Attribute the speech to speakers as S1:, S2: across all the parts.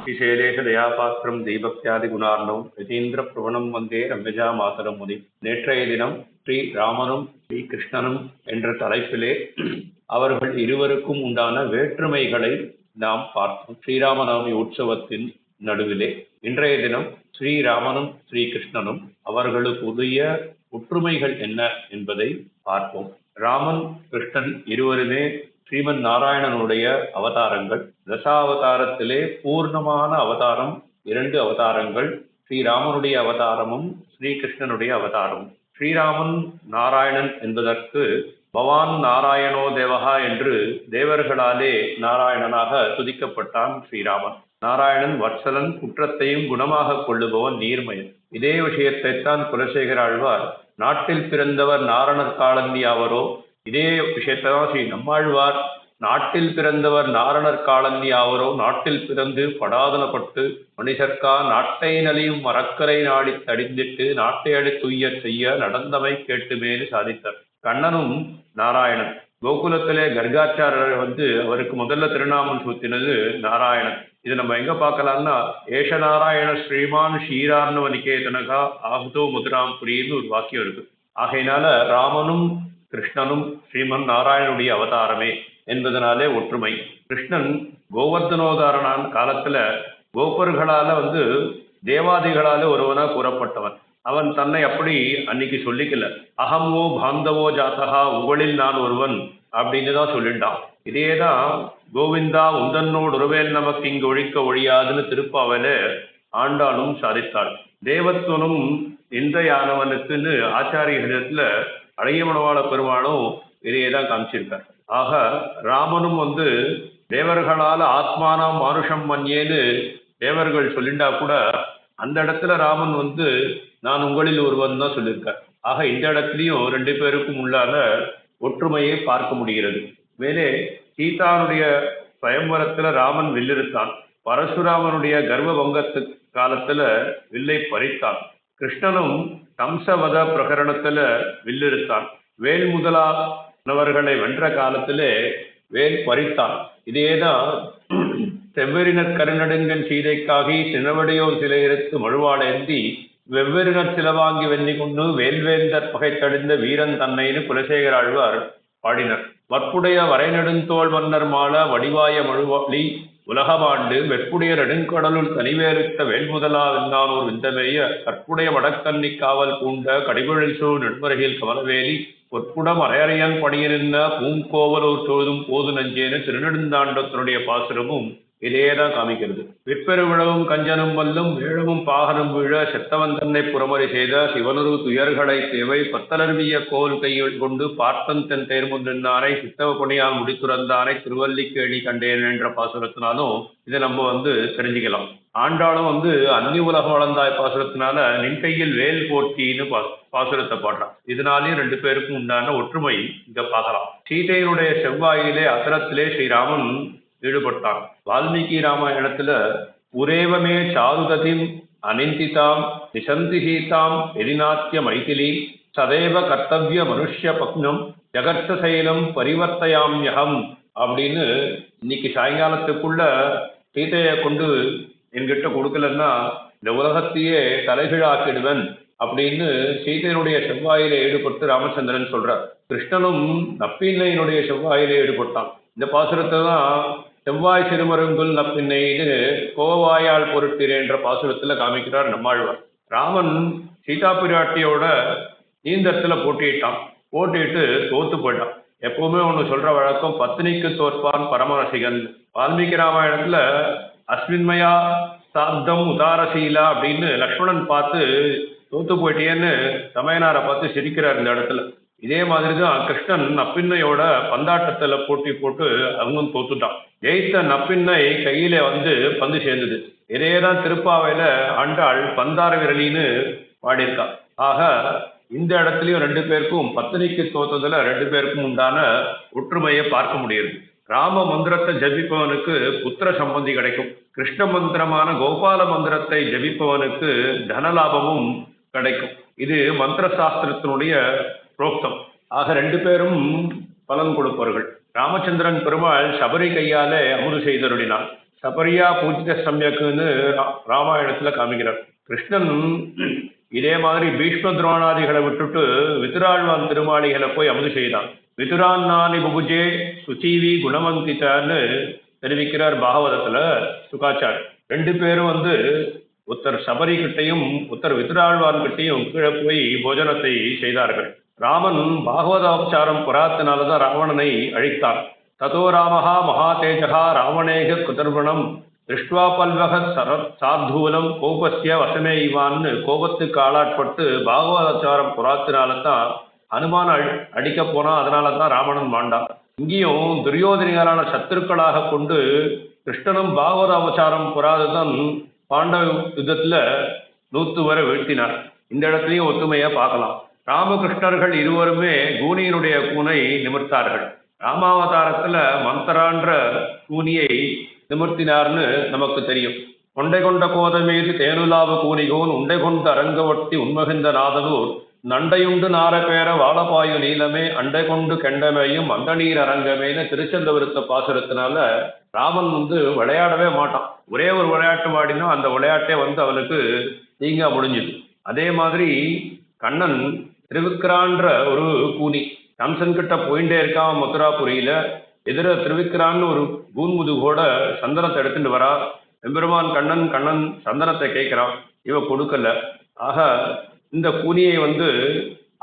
S1: ஸ்ரீசைலேஷதயாபாத்திரம் தீபக்தியாதி குணார்ணவம் யதீந்திர பிரவணம் வந்தே ரம்யஜா மாதரம் முனி. நேற்றைய தினம் ஸ்ரீ ராமனும் ஸ்ரீ கிருஷ்ணனும் என்ற தலைப்பிலே அவர்கள் இருவருக்கும் உண்டான வேற்றுமைகளை நாம் பார்த்தோம். ஸ்ரீராமநவமி உற்சவத்தின் நடுவிலே இன்றைய தினம் ஸ்ரீராமனும் ஸ்ரீ கிருஷ்ணனும் அவர்களுக்குரிய ஒற்றுமைகள் என்ன என்பதை பார்ப்போம். ராமன் கிருஷ்ணன் இருவருமே ஸ்ரீமன் நாராயணனுடைய அவதாரங்கள். தசாவதாரத்திலே பூர்ணமான அவதாரம் 2 அவதாரங்கள், ஸ்ரீராமனுடைய அவதாரமும் ஸ்ரீகிருஷ்ணனுடைய அவதாரமும். ஸ்ரீராமன் நாராயணன் என்பதற்கு பவான் நாராயணோ தேவகா என்று தேவர்களாலே நாராயணனாக துதிக்கப்பட்டான் ஸ்ரீராமன். நாராயணன் வத்சலன், குற்றத்தையும் குணமாக கொள்ளுபவன், நீர்மயன். இதே விஷயத்தைத்தான் குலசேகர ஆழ்வார் நாட்டில் பிறந்தவர் நாரணர் காலந்தி ஆவரோ, இதே விஷயத்தான் ஸ்ரீ நம்மாழ்வார் நாட்டில் பிறந்தவர் நாரணர் காலந்தி ஆவரோ, நாட்டில் பிறந்து படாதனப்பட்டு மனிதர்க்கா நாட்டை நலியும் மரக்கரை நாடி தடிந்திட்டு நாட்டை அடி துய்ய செய்ய நடந்தமை கேட்டுமேனு சாதித்தார். கண்ணனும் நாராயணன். கோகுலத்திலே கர்காச்சாரர் அவருக்கு முதல்ல திருநாமம் சூத்தினது நாராயணன். இது நம்ம எங்க பார்க்கலாம்னா, ஏஷ நாராயண ஸ்ரீமான் ஷீரார்ணவ நிகேதனகா ஆகுதோ முதராம் புரின்னு ஒரு வாக்கியம் இருக்கு. ஆகையினால ராமனும் கிருஷ்ணனும் ஸ்ரீமன் நாராயணனுடைய அவதாரமே என்பதனாலே ஒற்றுமை. கிருஷ்ணன் கோவர்தனோதாரணான் காலத்துல கோபர்களால தேவாதிகளால ஒருவனா கூறப்பட்டவன். அவன் தன்னை அப்படி அன்னைக்கு சொல்லிக்கல. அகமோ பாந்தவோ ஜாத்தகா, உங்களில் நான் ஒருவன் அப்படின்னு தான் சொல்லிட்டான். இதேதான் கோவிந்தா உந்தன்னோடு உறவேல் நமக்கு இங்கு ஒழிக்க ஒழியாதுன்னு திருப்பாவல ஆண்டாளும் சாதித்தாள். தேவத்துவனும் இன்றையானவனுக்குன்னு ஆச்சாரியத்துல அழகியமணவாள பெருமானும் இதையேதான் காமிச்சிருக்கார். ஆக ராமனும் தேவர்களால ஆத்மானம் மானுஷம் மன்யேன்னு தேவர்கள் சொல்லிண்டா கூட அந்த இடத்துல ராமன் நான் உங்களில் ஒருவன் தான் சொல்லியிருக்கார். ஆக இந்த இடத்துலையும் 2 பேருக்கும் உள்ளான ஒற்றுமையை பார்க்க முடிகிறது. மேலே சீதானுடைய பயம்பரத்துல ராமன் வில்லிருத்தான். பரசுராமனுடைய கர்வ பங்கத்து காலத்துல வில்லை பறித்தான். கிருஷ்ணனும் கம்சவத பிரகரணத்துல வில்லிருத்தான். வேல் முதலானவர்களை வென்ற காலத்திலே வேல் பறித்தான். இதேதான் செவ்வரினர் கருநடுங்கன் சீதைக்காகி சினவடையோர் சிலையிறுத்து மழுவாளேந்தி வெவ்வெறினர் சிலவாங்கி வெண்ணி கொண்டு வேல்வேந்தர் பகைத்தடிந்த வீரன் தன்னைன்னு குலசேகர ஆழ்வார் பாடினர். வற்புடைய வரைநெடுந்தோள் மன்னர் மாள வடிவாய மழுவாளி உலகமாண்டு வெற்புடைய நெடுங்கடலுள் தனிவேறுத்த வேல்முதலா வெண்ணானூர் விந்தமேய கற்புடைய வடக்கன்னி காவல் பூண்ட கடிபொழில் சூழ் நெடுமருகில் கமலவேலி பொற்புடம் அரையறையன் பணியிருந்த பூங்கோவலூர் தொழுதும் போது நஞ்சேன்னு திருநெடுந்தாண்டத்தினுடைய பாசுரமும் இதேதான் காமிக்கிறது. விற்பெருவிழவும் கஞ்சனும் வல்லும் வேழமும் பாகனும் வீழ செத்தவன் தன்னை புறமறி செய்த சிவனுரு துயர்களை தேவை பத்தலர்விய கோல் கையில் கொண்டு பார்த்தன் தன் தேர்முன் நின்றானை சித்தவ கொணியால் முடித்துறந்தானை திருவல்லிக்கேணி கண்டேன் என்ற பாசுரத்தினாலும் இதை நம்ம தெரிஞ்சுக்கலாம். ஆண்டாளும் அன்னி உலகம் வளர்ந்தாய் பாசுரத்தினால நின் கையில் வேல் போட்டின்னு பாசுரத்தை பாடுறான். இதனாலேயும் 2 பேருக்கும் உண்டான ஒற்றுமை இங்க பார்க்கலாம். சீதையினுடைய செவ்வாயிலே அசரத்திலே ஸ்ரீராமன் ஈடுபட்டான். வால்மீகி ராமாயணத்துல உரேவமே சாருகதிம் அனிந்திதாம் நிசந்திஹீதாம் எதிநாத்திய மைதிலி சதேவ கர்த்தவிய மனுஷ்ய பக்னம் ஜகர்த்த சைலம் பரிவர்த்தயாம்யகம் அப்படின்னு இன்னைக்கு சாயங்காலத்துக்குள்ள சீதையை கொண்டு என்கிட்ட கொடுக்கலன்னா இந்த உலகத்தையே தலைகீழாக்கிடுவன் அப்படின்னு சீதையினுடைய செவ்வாயிலே ஈடுபட்டு ராமச்சந்திரன் சொல்றார். கிருஷ்ணனும் நப்பீன்னையினுடைய செவ்வாயிலே ஈடுபட்டான். இந்த பாசுரத்தை தான் செவ்வாய் சிறுமருங்குல் நப்பின்னைன்னு கோவாயால் பொருட்டிரு என்ற பாசுரத்துல காமிக்கிறார் நம்மாழ்வார். ராமன் சீதா பிராட்டியோட நீந்தத்துல போட்டிட்டான். போட்டிட்டு தோத்து போயிட்டான். எப்பவுமே ஒண்ணு சொல்ற வழக்கம், பத்னிக்கு தோற்பான் பரமரசிகன். வால்மீகி ராமாயணத்துல அஸ்மின்மயா சாப்தம் உதாரசீலா அப்படின்னு லக்ஷ்மணன் பார்த்து தோத்து போயிட்டேன்னு தமையனாரை பார்த்து சிரிக்கிறார் இந்த இடத்துல. இதே மாதிரிதான் கிருஷ்ணன் நப்பின்னையோட பந்தாட்டத்துல போட்டி போட்டு அவனும் தோத்துட்டான். ஜெயித்த நப்பின்னை கையில பந்து சேர்ந்தது. இதேதான் திருப்பாவையில ஆண்டாள் பந்தார விரலின்னு பாடியிருக்கான். ஆக இந்த இடத்துலயும் 2 பேருக்கும் பத்தினிக்கு தோத்ததுல 2 பேருக்கும் உண்டான ஒற்றுமையை பார்க்க முடியுது. ராம மந்திரத்தை ஜபிப்பவனுக்கு புத்திர சம்பந்தி கிடைக்கும். கிருஷ்ண மந்திரமான கோபால மந்திரத்தை ஜபிப்பவனுக்கு தனலாபமும் கிடைக்கும். இது மந்திர சாஸ்திரத்தினுடைய புரோக்தம். ஆக 2 பேரும் பலன் கொடுப்பவர்கள். ராமச்சந்திரன் பெருமாள் சபரி கையாலே அமுது செய்தருளினான். சபரியா பூஜித சமயக்குன்னு ராமாயணத்துல காமிக்கிறார். கிருஷ்ணன் இதே மாதிரி பீஷ்ம துரோணாதிகளை விட்டுட்டு விதுராழ்வான் திருமாளிகளை போய் அமுது செய்தான். விதுரான்னானி புகுஜே சுச்சீவி குணவந்தித்தான்னு தெரிவிக்கிறார் பாகவதத்துல சுகாச்சார். ரெண்டு பேரும் உத்தர் சபரி கிட்டையும் உத்தர் விதுராழ்வான் கிட்டையும் கீழே போய் போஜனத்தை செய்தார்கள். ராமன் பாகவதாபச்சாரம் புறாத்தினால்தான் ராவணனை அழித்தான். ததோ ராமஹா மகாதேஜகா ராவணேக குதர்வணம் திருஷ்டுவா பல்வக சாத்தூலம் கோபஸ்ய வசமே இவான்னு கோபத்துக்கு ஆளாட்பட்டு பாகவதாச்சாரம் புறாத்தினால்தான் ஹனுமான் அடிக்க போனா, அதனால தான் ராவணன் மாண்டான். இங்கேயும் துரியோதனிகளான சத்துருக்களாக கொண்டு கிருஷ்ணனும் பாகவத அவசாரம் புறாதான் பாண்டவ யுத்தத்துல 100 வரை வீழ்த்தினார். இந்த இடத்துலையும் ஒத்துமையா பார்க்கலாம். ராமகிருஷ்ணர்கள் இருவருமே கூனியினுடைய கூனை நிமிர்த்தார்கள். ராமாவதாரத்துல மந்தரான்ற கூனியை நிமிர்த்தினார்னு நமக்கு தெரியும். கொண்டை கொண்ட கோதமீது தேனுலாவு கூனிகோன் உண்டை கொண்ட அரங்கவட்டி உண்மகிந்த நாதனூர் நண்டையுண்டு நாரபேர வாழபாயு நீளமே அண்டை கொண்டு கெண்டமையும் அந்த நீர் அரங்கமேன்னு திருச்செந்தவிருத்த பாசுரத்தினால ராமன் விளையாடவே மாட்டான். ஒரே ஒரு விளையாட்டு வாடினா அந்த விளையாட்டே அவனுக்கு தீங்கா முடிஞ்சுது. அதே மாதிரி கண்ணன் திருவிக்ரான்ற ஒரு கூனி கம்சன் கிட்ட போயிட்டே இருக்கான். மதுராபுரியில எதிர திருவிக்ரான்னு ஒரு கூன்முதுகோட சந்தனத்தை எடுத்துட்டு வரா. எம்பெருமான் கண்ணன் சந்தனத்தை கேட்கிறான், இவ கொடுக்கல. ஆக இந்த கூனியை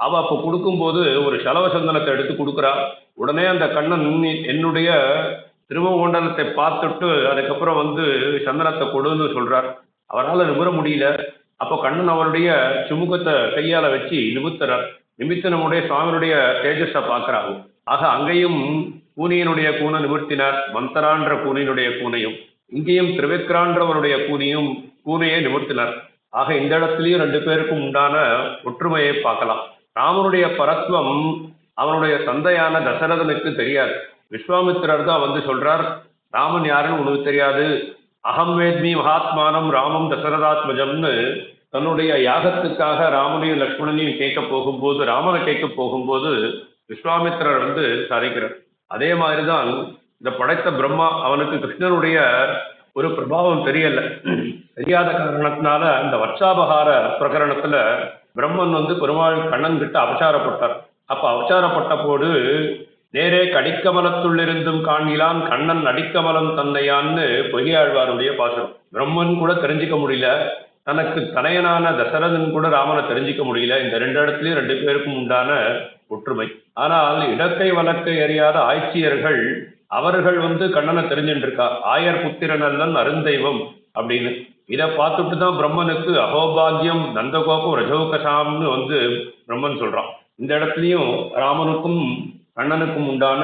S1: அவ அப்ப கொடுக்கும்போது ஒரு சலவ சந்தனத்தை எடுத்து கொடுக்குறா. உடனே அந்த கண்ணன் என்னுடைய திருமகோண்டலத்தை பார்த்துட்டு அதுக்கப்புறம் சந்தனத்தை கொடுன்னு சொல்றார். அவரால் நிமிர முடியல. அப்போ கண்ணன் அவருடைய சுமுகத்தை கையால வச்சு நிமித்துறார். நிமித்து நம்முடைய சுவாமியுடைய தேஜஸை பார்க்கிறாங்க. ஆக அங்கேயும் கூனியினுடைய கூனை நிமிர்த்தினார், மந்தரான்ற கூனியினுடைய கூனையும். இங்கேயும் திருவிக்ரான்றவருடைய கூனையை நிமிர்த்தினார். ஆக இந்த இடத்துலயும் ரெண்டு பேருக்கும் உண்டான ஒற்றுமையை பார்க்கலாம். ராமனுடைய பரத்வம் அவனுடைய தந்தையான தசரதனுக்கு தெரியாது. விஸ்வாமித்திரர் தான் சொல்றார், ராமன் யாருன்னு உனக்கு தெரியாது, அகம் வேத்மி மகாத்மானம் ராமம் தசரதாத்மஜம்னு தன்னுடைய யாகத்துக்காக ராமனையும் லக்ஷ்மணனையும் கேட்க போகும்போது, ராமனை கேட்க போகும்போது விஸ்வாமித்திரர் சாதிக்கிறார். அதே மாதிரிதான் இந்த படைத்த பிரம்மா அவனுக்கு கிருஷ்ணனுடைய ஒரு பிரபாவம் தெரியாத காரணத்தினால இந்த வர்ஷாபகார பிரகரணத்துல பிரம்மன் பெருமாள் கண்ணன் கிட்ட அபச்சாரப்பட்டார். அப்ப அபச்சாரப்பட்ட போது நேரே கடிக்கமலத்துள்ளிருந்தும் காண்கிலான் கண்ணன் அடிக்கமலம் தன்னையான்னு பொய்யாழ்வாருடைய பாசுரம். பிரம்மன் கூட தெரிஞ்சுக்க முடியல, தனக்கு தனையனான தசரதன் கூட ராமனை தெரிஞ்சிக்க முடியல. இந்த ரெண்டு இடத்துலயும் ரெண்டு பேருக்கும் உண்டான ஒற்றுமை. ஆனால் இடக்கை வழக்கை அறியாத ஆய்ச்சியர்கள் அவர்கள் கண்ணனை தெரிஞ்சுட்டு இருக்கா. ஆயர் புத்திரன் அல்லன் அருந்தெய்வம் அப்படின்னு இதை பார்த்துட்டு தான் பிரம்மனுக்கு அகோபாகியம் நந்தகோபம் ரஜோகசாம்னு பிரம்மன் சொல்றான். இந்த இடத்துலையும் ராமனுக்கும் கண்ணனுக்கும் உண்டான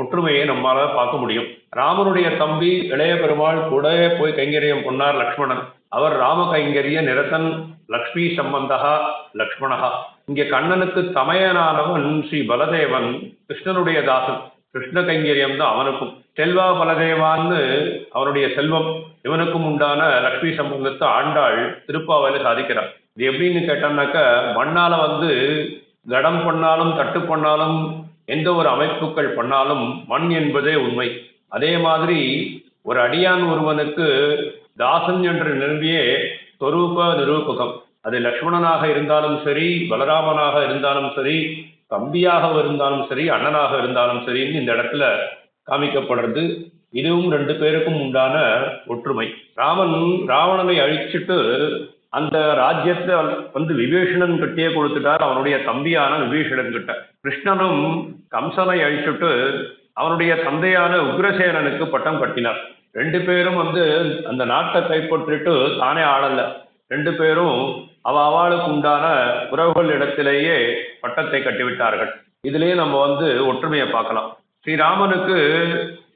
S1: ஒற்றுமையை நம்மால பார்க்க முடியும். ராமனுடைய தம்பி இளைய பெருமாள் கூட போய் கைங்கரியம் பொன்னார் லக்ஷ்மணன். அவர் ராம கைங்கரிய நிரதன் லக்ஷ்மி சம்பந்தகா லக்ஷ்மணகா. இங்கே கண்ணனுக்கு தமையனானவன் ஸ்ரீ பலதேவன் கிருஷ்ணனுடைய தாசன். கிருஷ்ண கைங்கரியம் தான் அவனுக்கும். செல்வா பலதேவான்னு அவனுடைய செல்வம். இவனுக்கும் உண்டான லக்ஷ்மி சம்பந்தத்தை ஆண்டாள் திருப்பாவையில சாதிக்கிறார். இது எப்படின்னு கேட்டான்னாக்க, மண்ணால கடம் பண்ணாலும் தட்டு பண்ணாலும் எந்த ஒரு அமைப்புகள் பண்ணாலும் மண் என்பதே உண்மை. அதே மாதிரி ஒரு அடியான் ஒருவனுக்கு தாசன் என்று நிறுவியே சொரூப நிரூபகம். அது லக்ஷ்மணனாக இருந்தாலும் சரி, பலராமனாக இருந்தாலும் சரி, தம்பியாக இருந்தாலும் சரி, அண்ணனாக இருந்தாலும் சரின்னு இந்த இடத்துல காமிக்கப்படுறது. இதுவும் ரெண்டு பேருக்கும் உண்டான ஒற்றுமை. ராவணனை அழிச்சிட்டு அந்த ராஜ்யத்தை விபீஷணன் கிட்டே கொடுத்துட்டார், அவனுடைய தம்பியான விபீஷணன் கிட்ட. கிருஷ்ணனும் கம்சனை அழிச்சுட்டு அவனுடைய தந்தையான உக்ரசேனனுக்கு பட்டம் கட்டினார். ரெண்டு பேரும் அந்த நாட்டை கைப்பற்றிட்டு தானே ஆளல்ல. ரெண்டு பேரும் அவளுக்கு உண்டான உறவுகள் இடத்திலேயே பட்டத்தை கட்டிவிட்டார்கள். இதுலயே நம்ம ஒற்றுமையை பார்க்கலாம். ஸ்ரீராமனுக்கு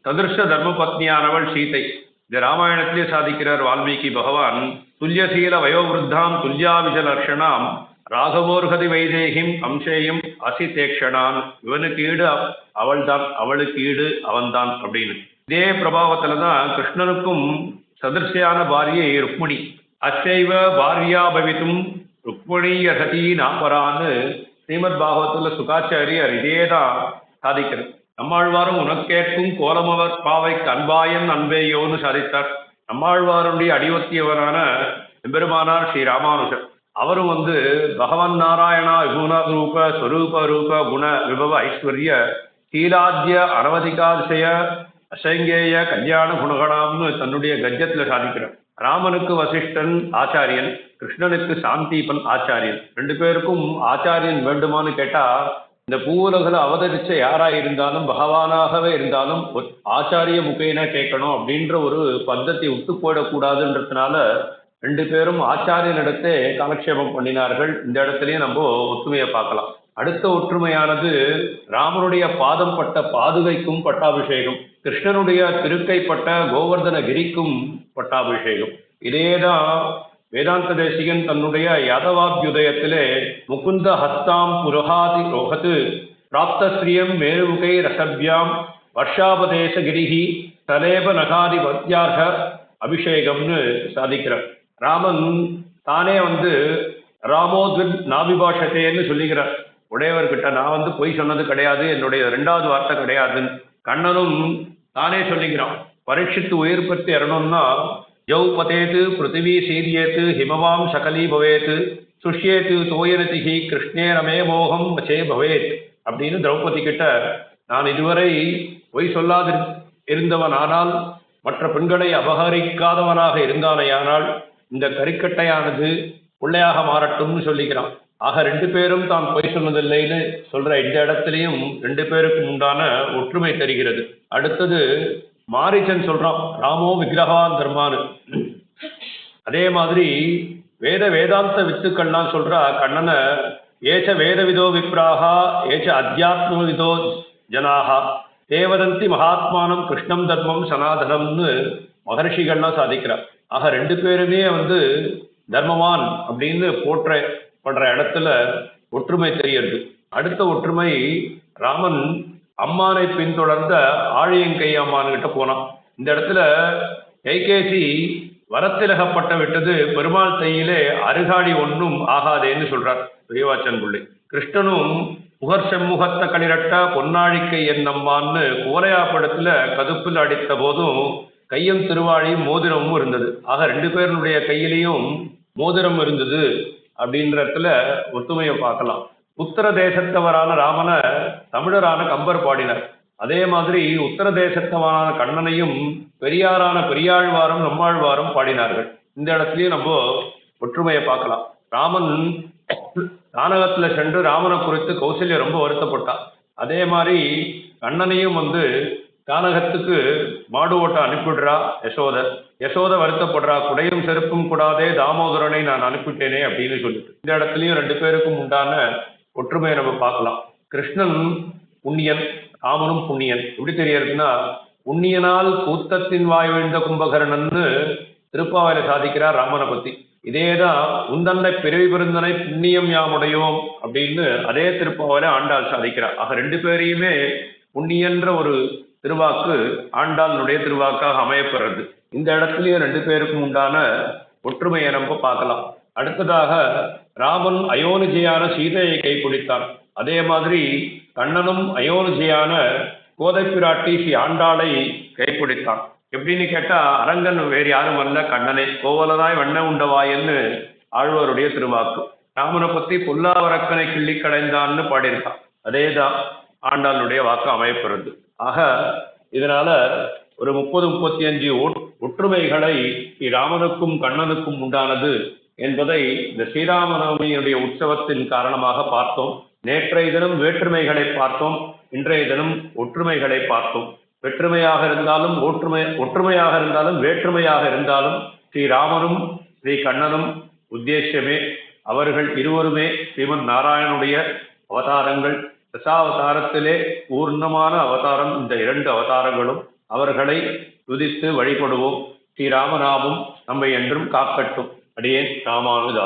S1: சதுர்ஷ தர்ம பத்னியானவள் சீதை. இந்த ராமாயணத்திலே சாதிக்கிறார் வால்மீகி பகவான், துல்லியசீல வயோவிருத்தாம் துல்யாவிஜ லட்சணாம் ராகவோர்கதி வைதேகிம் அம்சேயும் அசிதேக்ஷனான். இவனுக்கு ஈடு அவள்தான், அவளுக்கு ஈடு அவன்தான் அப்படின்னு. இதே பிரபாவத்துலதான் கிருஷ்ணனுக்கும் சதுர்சியான பாரியை ருக்மிணி. அச்சைவ பாரியா பவித்தும் ருக்மிணி யசதி நாபரான்னு ஸ்ரீமத் பாகவத்துல சுகாச்சாரியர் இதேதான் சாதிக்கிறது. நம்மாழ்வாரும் உனக்கேற்கும் கோலமவர் பாவைக்கு அன்பாயன் அன்பேயோன்னு சாதித்தார். நம்மாழ்வாருடைய அடிவத்தியவரான எம்பெருமானார் ஸ்ரீ ராமானுஜர் அவரும் பகவன் நாராயணா விகுண ரூப ஸ்வரூப ரூப குண விபவ ஐஸ்வர்ய கீலாத்திய அனவதிகாதிசய அசங்கேய கல்யாண குணகணாம்னு தன்னுடைய கஜ்ஜத்துல சாதிக்கிறார். ராமனுக்கு வசிஷ்டன் ஆச்சாரியன், கிருஷ்ணனுக்கு சாந்தீபன் ஆச்சாரியன். ரெண்டு பேருக்கும் ஆச்சாரியன் வேண்டுமான்னு கேட்டா இந்த பூவுலகில் அவதரிச்ச யாரா இருந்தாலும் பகவானாகவே இருந்தாலும் ஆச்சாரிய முகேன கேட்கணும் அப்படின்ற ஒரு பద్ధதி விட்டு போயிடக்கூடாதுன்றதுனால ரெண்டு பேரும் ஆச்சாரியனிடத்தே காலக்ஷேபம் பண்ணினார்கள். இந்த இடத்துலயும் நம்ம ஒற்றுமையை பார்க்கலாம். அடுத்த ஒற்றுமையானது ராமனுடைய பாதம் பட்ட பாதுகைக்கும் பட்டாபிஷேகம், கிருஷ்ணனுடைய திருக்கைப்பட்ட கோவர்தன கிரிக்கும் பட்டாபிஷேகம். இதேதான் வேதாந்த தேசிகன் தன்னுடைய யாதவாபியுதயத்திலே முகுந்த ஹஸ்தாம் புரஹாதி ரோகத்து பிராப்தஸ்ரீயம் மேருகை ரசபியாம் வர்ஷாபதேச கிரிஹி தலேப நகாதி பத்யார்க அபிஷேகம்னு சாதிக்கிறார். ராமன் தானே ராமோத்வித் நாபிபாஷத்தேன்னு சொல்லிக்கிறார் உடையவர்கிட்ட. நான் பொய் சொன்னது கிடையாது, என்னுடைய ரெண்டாவது வார்த்தை கிடையாதுன்னு. கண்ணனும் தானே சொல்லிக்கிறான். பரீட்சித்து உயிர் பற்றி வரணும்னா ஜௌ பதேத்து பிருத்திவி சீரியேத்து ஹிமவாம் சகலி பவேத்து சுஷ்யேத்து தோயனதிகி கிருஷ்ணே ரமே மோகம் வச்சே பவேத் அப்படின்னு திரௌபதி கிட்ட நான் இதுவரை பொய் சொல்லாது இருந்தவன் ஆனால் மற்ற பெண்களை அபகரிக்காதவனாக இருந்தானையானால் இந்த கறிக்கட்டையானது பிள்ளையாக மாறட்டும்னு சொல்லிக்கிறான். ஆக ரெண்டு பேரும் தான் பொய் சொன்னதில்லைன்னு சொல்ற இந்த இடத்துலையும் ரெண்டு பேருக்கும் உண்டான ஒற்றுமை தெரிகிறது. அடுத்தது மாரிச்சன் சொல்றான் ராமோ விக்கிரகான் தர்மானு. அதே மாதிரி வேதாந்த வித்துக்கள்லாம் சொல்றா கண்ணனை ஏச்ச வேதவிதோ விப்ராகா ஏச்ச அத்தியாத்ம விதோ ஜனாகா தேவதந்தி மகாத்மானம் கிருஷ்ணம் தர்மம் சனாதனம்னு மகர்ஷிகள்லாம் சாதிக்கிறார். ஆக ரெண்டு பேருமே தர்மவான் அப்படின்னு படுற இடத்துல ஒற்றுமை தெரியுது. அடுத்த ஒற்றுமை ராமன் அம்மானை பின்தொடர்ந்த ஆழியங்கை அம்மான் கிட்ட போனான். இந்த இடத்துல கைகேசி வரத்திலகப்பட்ட விட்டது பெருமாள் தையிலே அருகாடி ஒன்றும் ஆகாதேன்னு சொல்றார் பெரியவாச்சன் பிள்ளை. கிருஷ்ணனும் புகர் செம்முகத்த களிரட்ட பொன்னாழிக்கை என்னம்மான்னு கோலையாப்படத்துல கதுப்பில் அடித்த போதும் கையும் திருவாழியும் மோதிரமும் இருந்தது. ஆக ரெண்டு பேருடைய கையிலையும் மோதிரம் இருந்தது அப்படின்றதுல ஒத்துமையை பார்க்கலாம். உத்தர தேசத்தவரான ராமனை தமிழரான கம்பர் பாடினார். அதே மாதிரி உத்தர தேசத்தவரான கண்ணனையும் பெரியாரான பெரியாழ்வாரும் நம்மாழ்வாரும் பாடினார்கள். இந்த இடத்துலயும் நம்ம ஒற்றுமையை பார்க்கலாம். ராமன் தானகத்துல சென்று ராமனை குறித்து கௌசல்யா ரொம்ப வருத்தப்பட்டான். அதே மாதிரி கண்ணனையும் கானகத்துக்கு மாடு ஓட்ட அனுப்பிடுறா யசோத வருத்தப்படுறா. குடையும் செருப்பும் கூடாதே தாமோதரனை நான் அனுப்பிட்டேனே அப்படின்னு சொல்லிட்டு இந்த இடத்துலயும் ரெண்டு பேருக்கும் உண்டான ஒற்றுமையை நம்ம பார்க்கலாம். கிருஷ்ணன் புண்ணியன், ராமனும் புண்ணியன். எப்படி தெரியறதுன்னா புண்ணியனால் கூத்தத்தின் வாய் விழுந்த கும்பகர்ணன்னு திருப்பாவையில சாதிக்கிறார் ராமனை பத்தி. இதேதான் உந்தன்னை பிறவி பெருந்தனை புண்ணியம் யாமுடையோம் அப்படின்னு அதே திருப்பாவையில ஆண்டாள் சாதிக்கிறார். ஆக ரெண்டு பேரையுமே புண்ணியன்ற ஒரு திருவாக்கு ஆண்டாளுடைய திருவாக்காக அமையப்படுறது. இந்த இடத்துலயும் ரெண்டு பேருக்கும் உண்டான ஒற்றுமையை நம்ம பார்க்கலாம். அடுத்ததாக ராமன் அயோனிஜையான சீதையை கைப்பிடித்தான். அதே மாதிரி கண்ணனும் அயோனிஜையான கோதை பிராட்டி ஸ்ரீ ஆண்டாளை கைப்பிடித்தான். எப்படின்னு கேட்டா அரங்கன் வேறு யாரும் அல்ல கண்ணனை கோவலனாய் வண்ண உண்டவாயன்னு ஆழ்வாருடைய திருவாக்கு. ராமனை பத்தி பொல்லாவரக்கனை கிள்ளி கடைந்தான்னு பாடியிருக்கான். அதேதான் ஆண்டாளுடைய வாக்கு அமையப்படுறது. ஆக இதனால ஒரு 30-35 ஒற்றுமைகளை ராமனுக்கும் கண்ணனுக்கும் உண்டானது என்பதை இந்த ஸ்ரீராமநவமியுடைய உற்சவத்தின் காரணமாக பார்த்தோம். நேற்றைய தினம் வேற்றுமைகளை பார்த்தோம், இன்றைய தினம் ஒற்றுமைகளை பார்த்தோம். வெற்றுமையாக இருந்தாலும் ஒற்றுமையாக இருந்தாலும் வேற்றுமையாக இருந்தாலும் ஸ்ரீராமனும் ஸ்ரீ கண்ணனும் உத்தேசியமே. அவர்கள் இருவருமே ஸ்ரீமன் நாராயணனுடைய அவதாரங்கள். தசாவதாரத்திலே பூர்ணமான அவதாரம் இந்த 2 அவதாரங்களும். அவர்களை துதித்து வழிபடுவோம். ஸ்ரீராமநாமம் நம்மை என்றும் காக்கட்டும். அடியேன் ராமானுஜா.